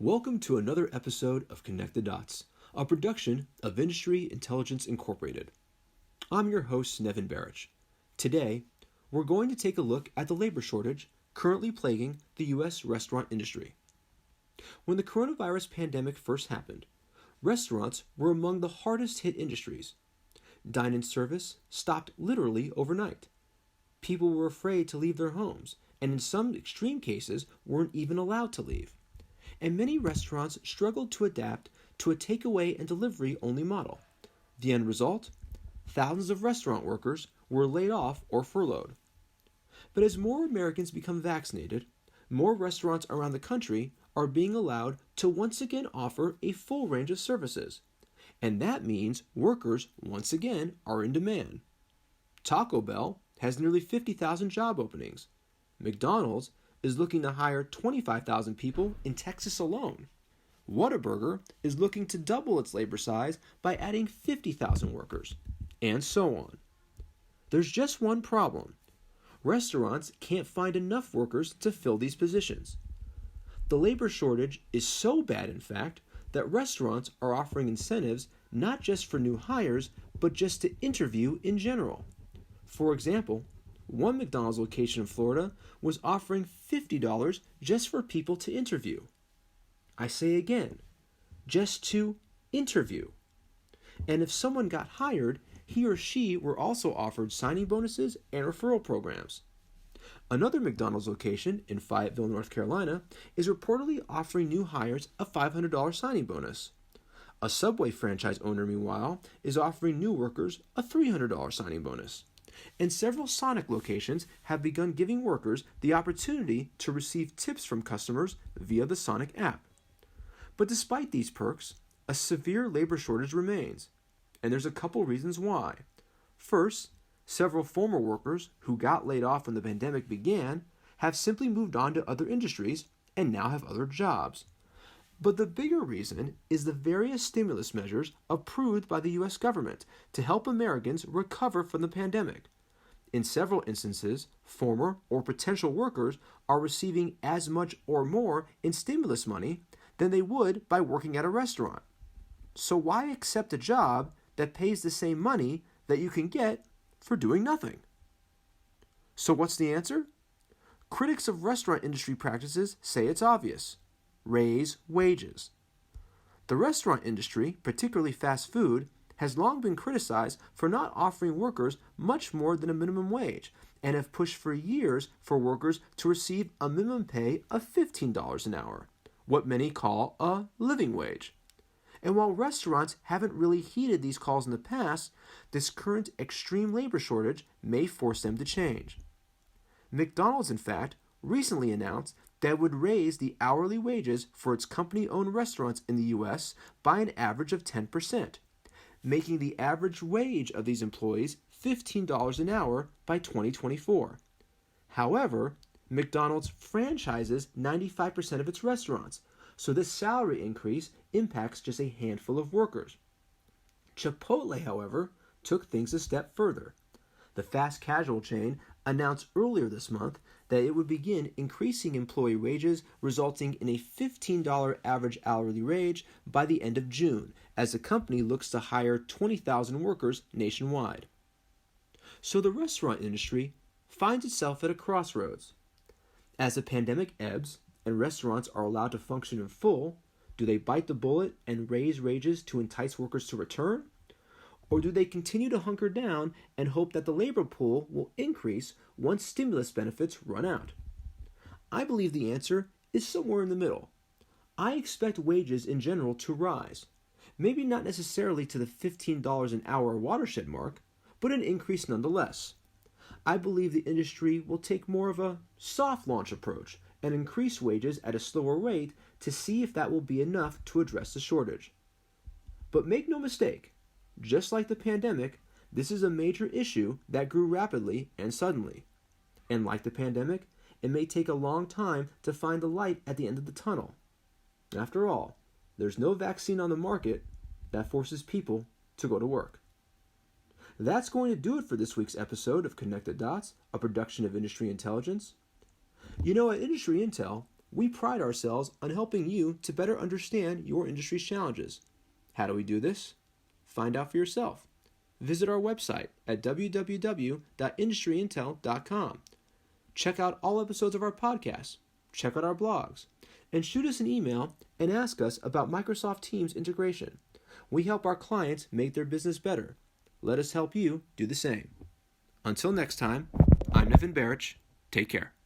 Welcome to another episode of Connect the Dots, a production of Industry Intelligence Incorporated. I'm your host, Nevin Barich. Today, we're going to take a look at the labor shortage currently plaguing the U.S. restaurant industry. When the coronavirus pandemic first happened, restaurants were among the hardest hit industries. Dine-in service stopped literally overnight. People were afraid to leave their homes, and in some extreme cases weren't even allowed to leave. And many restaurants struggled to adapt to a takeaway and delivery only model. The end result? Thousands of restaurant workers were laid off or furloughed. But as more Americans become vaccinated, more restaurants around the country are being allowed to once again offer a full range of services. And that means workers once again are in demand. Taco Bell has nearly 50,000 job openings. McDonald's is looking to hire 25,000 people in Texas alone. Whataburger is looking to double its labor size by adding 50,000 workers, and so on. There's just one problem. Restaurants can't find enough workers to fill these positions. The labor shortage is so bad, in fact, that restaurants are offering incentives not just for new hires, but just to interview in general. For example, one McDonald's location in Florida was offering $50 just for people to interview. I say again, just to interview. And if someone got hired, he or she were also offered signing bonuses and referral programs. Another McDonald's location in Fayetteville, North Carolina, is reportedly offering new hires a $500 signing bonus. A Subway franchise owner, meanwhile, is offering new workers a $300 signing bonus. And several Sonic locations have begun giving workers the opportunity to receive tips from customers via the Sonic app. But despite these perks, a severe labor shortage remains, and there's a couple reasons why. First, several former workers who got laid off when the pandemic began have simply moved on to other industries and now have other jobs. But the bigger reason is the various stimulus measures approved by the U.S. government to help Americans recover from the pandemic. In several instances, former or potential workers are receiving as much or more in stimulus money than they would by working at a restaurant. So why accept a job that pays the same money that you can get for doing nothing? So what's the answer? Critics of restaurant industry practices say it's obvious. Raise wages. The restaurant industry, particularly fast food, has long been criticized for not offering workers much more than a minimum wage and have pushed for years for workers to receive a minimum pay of $15 an hour, what many call a living wage. And while restaurants haven't really heeded these calls in the past, this current extreme labor shortage may force them to change. McDonald's, in fact, recently announced that would raise the hourly wages for its company-owned restaurants in the U.S. by an average of 10%, making the average wage of these employees $15 an hour by 2024. However, McDonald's franchises 95% of its restaurants, so this salary increase impacts just a handful of workers. Chipotle, however, took things a step further. The fast casual chain announced earlier this month that it would begin increasing employee wages, resulting in a $15 average hourly wage by the end of June, as the company looks to hire 20,000 workers nationwide. So the restaurant industry finds itself at a crossroads. As the pandemic ebbs and restaurants are allowed to function in full, do they bite the bullet and raise wages to entice workers to return? Or do they continue to hunker down and hope that the labor pool will increase once stimulus benefits run out? I believe the answer is somewhere in the middle. I expect wages in general to rise, maybe not necessarily to the $15 an hour watershed mark, but an increase nonetheless. I believe the industry will take more of a soft launch approach and increase wages at a slower rate to see if that will be enough to address the shortage. But make no mistake, just like the pandemic, this is a major issue that grew rapidly and suddenly. And like the pandemic, it may take a long time to find the light at the end of the tunnel. After all, there's no vaccine on the market that forces people to go to work. That's going to do it for this week's episode of Connect the Dots, a production of Industry Intelligence. You know, at Industry Intel, We pride ourselves on helping you to better understand your industry's challenges. How do we do this? Find out for yourself. Visit our website at www.industryintel.com. Check out all episodes of our podcast. Check out our blogs. And shoot us an email and ask us about Microsoft Teams integration. We help our clients make their business better. Let us help you do the same. Until next time, I'm Nevin Barich. Take care.